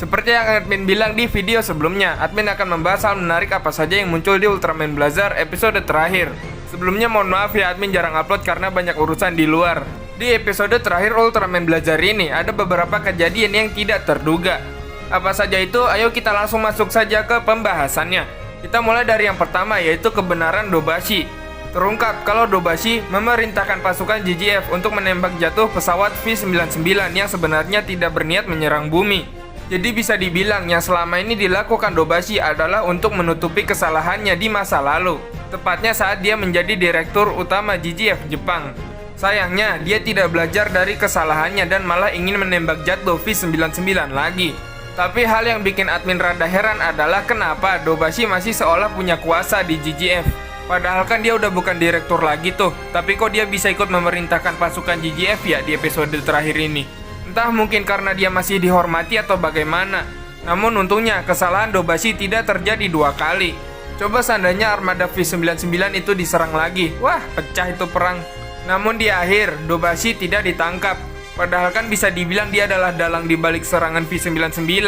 Seperti yang admin bilang di video sebelumnya, admin akan membahas hal menarik apa saja yang muncul di Ultraman Blazar episode terakhir. Sebelumnya mohon maaf ya, admin jarang upload karena banyak urusan di luar. Di episode terakhir Ultraman Blazar ini ada beberapa kejadian yang tidak terduga. Apa saja itu? Ayo kita langsung masuk saja ke pembahasannya. Kita mulai dari yang pertama, yaitu kebenaran Dobashi. Terungkap kalau Dobashi memerintahkan pasukan GGF untuk menembak jatuh pesawat V-99 yang sebenarnya tidak berniat menyerang bumi. Jadi bisa dibilang yang selama ini dilakukan Dobashi adalah untuk menutupi kesalahannya di masa lalu, tepatnya saat dia menjadi direktur utama GGF Jepang. Sayangnya, dia tidak belajar dari kesalahannya dan malah ingin menembak jatuh V-99 lagi. Tapi hal yang bikin admin rada heran adalah kenapa Dobashi masih seolah punya kuasa di GGF. Padahal kan dia udah bukan direktur lagi tuh, tapi kok dia bisa ikut memerintahkan pasukan GGF ya di episode terakhir ini? Entah mungkin karena dia masih dihormati atau bagaimana. Namun untungnya kesalahan Dobashi tidak terjadi dua kali. Coba seandainya armada V-99 itu diserang lagi, wah pecah itu perang. Namun di akhir Dobashi tidak ditangkap. Padahal kan bisa dibilang dia adalah dalang di balik serangan V-99.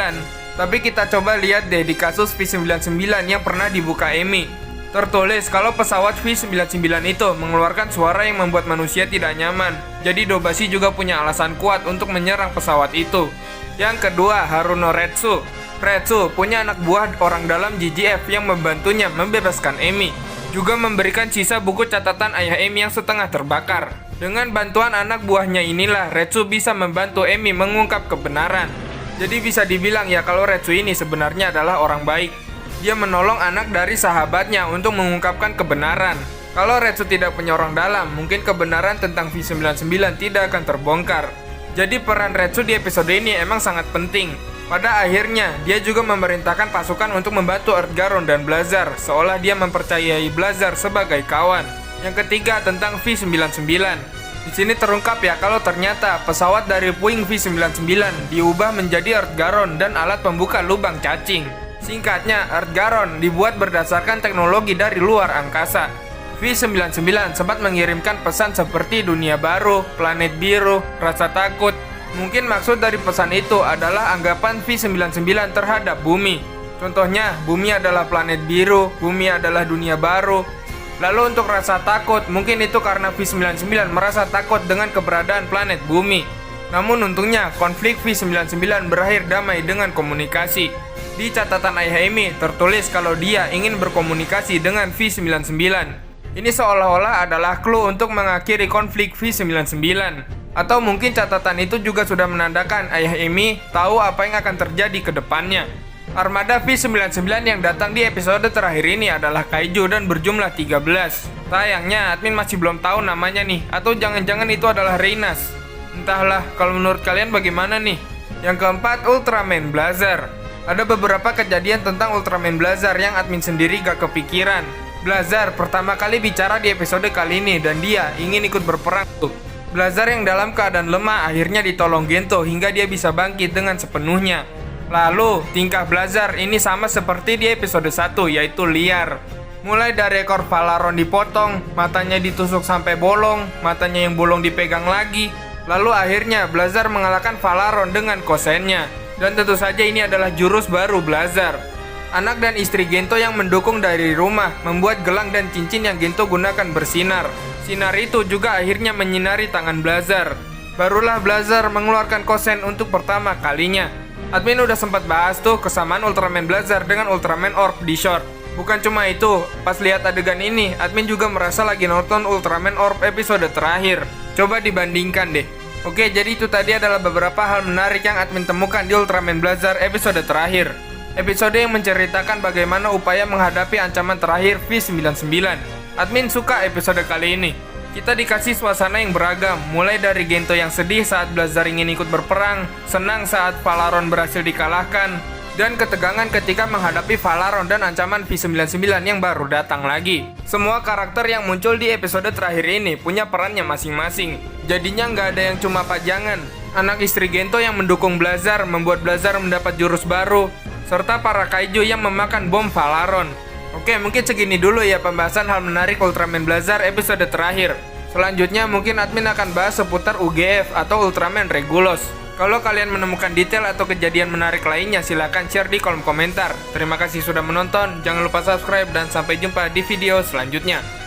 Tapi kita coba lihat deh di kasus V-99 yang pernah dibuka Emi. Tertulis kalau pesawat V-99 itu mengeluarkan suara yang membuat manusia tidak nyaman. Jadi Dobashi juga punya alasan kuat untuk menyerang pesawat itu. Yang kedua, Haruno Retsu. Retsu punya anak buah orang dalam GGF yang membantunya membebaskan Emi. Juga memberikan sisa buku catatan ayah Emi yang setengah terbakar. Dengan bantuan anak buahnya inilah Retsu bisa membantu Emi mengungkap kebenaran. Jadi bisa dibilang ya kalau Retsu ini sebenarnya adalah orang baik. Dia menolong anak dari sahabatnya untuk mengungkapkan kebenaran. Kalau Retsu tidak punya orang dalam, mungkin kebenaran tentang V-99 tidak akan terbongkar. Jadi peran Retsu di episode ini emang sangat penting. Pada akhirnya, dia juga memerintahkan pasukan untuk membantu Earthgaron dan Blazar, seolah dia mempercayai Blazar sebagai kawan. Yang ketiga tentang V-99. Di sini terungkap ya kalau ternyata pesawat dari puing V-99 diubah menjadi Earthgaron dan alat pembuka lubang cacing. Singkatnya, Earthgaron dibuat berdasarkan teknologi dari luar angkasa. V-99 sempat mengirimkan pesan seperti dunia baru, planet biru, rasa takut. Mungkin maksud dari pesan itu adalah anggapan V-99 terhadap bumi. Contohnya, bumi adalah planet biru, bumi adalah dunia baru. Lalu untuk rasa takut, mungkin itu karena V-99 merasa takut dengan keberadaan planet bumi. Namun untungnya, konflik V-99 berakhir damai dengan komunikasi. Di catatan ayah Emi tertulis kalau dia ingin berkomunikasi dengan V-99. Ini seolah-olah adalah clue untuk mengakhiri konflik V-99. Atau mungkin catatan itu juga sudah menandakan ayah Emi tahu apa yang akan terjadi ke depannya. Armada V-99 yang datang di episode terakhir ini adalah kaiju dan berjumlah 13. Sayangnya admin masih belum tahu namanya nih, atau jangan-jangan itu adalah Reinas. Entahlah, kalau menurut kalian bagaimana nih? Yang keempat, Ultraman Blazar. Ada beberapa kejadian tentang Ultraman Blazar yang admin sendiri gak kepikiran. Blazar pertama kali bicara di episode kali ini dan dia ingin ikut berperang tuh. Blazar yang dalam keadaan lemah akhirnya ditolong Gento hingga dia bisa bangkit dengan sepenuhnya. Lalu, tingkah Blazar ini sama seperti di episode 1, yaitu liar. Mulai dari ekor Valaron dipotong, matanya ditusuk sampai bolong, matanya yang bolong dipegang lagi. Lalu akhirnya Blazar mengalahkan Valaron dengan kosennya. Dan tentu saja ini adalah jurus baru Blazar. Anak dan istri Gento yang mendukung dari rumah membuat gelang dan cincin yang Gento gunakan bersinar. Sinar itu juga akhirnya menyinari tangan Blazar. Barulah Blazar mengeluarkan kosen untuk pertama kalinya. Admin udah sempat bahas tuh kesamaan Ultraman Blazar dengan Ultraman Orb di short. Bukan cuma itu, pas lihat adegan ini, admin juga merasa lagi nonton Ultraman Orb episode terakhir. Coba dibandingkan deh. Oke, jadi itu tadi adalah beberapa hal menarik yang admin temukan di Ultraman Blazar episode terakhir. Episode yang menceritakan bagaimana upaya menghadapi ancaman terakhir V-99. Admin suka episode kali ini. Kita dikasih suasana yang beragam, mulai dari Gento yang sedih saat Blazar ingin ikut berperang, senang saat Valaron berhasil dikalahkan, dan ketegangan ketika menghadapi Valaron dan ancaman V-99 yang baru datang lagi. Semua karakter yang muncul di episode terakhir ini punya perannya masing-masing. Jadinya nggak ada yang cuma pajangan. Anak istri Gento yang mendukung Blazar membuat Blazar mendapat jurus baru, serta para kaiju yang memakan bom Valaron. Oke, mungkin segini dulu ya pembahasan hal menarik Ultraman Blazar episode terakhir. Selanjutnya mungkin admin akan bahas seputar UGF atau Ultraman Regulus. Kalau kalian menemukan detail atau kejadian menarik lainnya, silahkan share di kolom komentar. Terima kasih sudah menonton, jangan lupa subscribe dan sampai jumpa di video selanjutnya.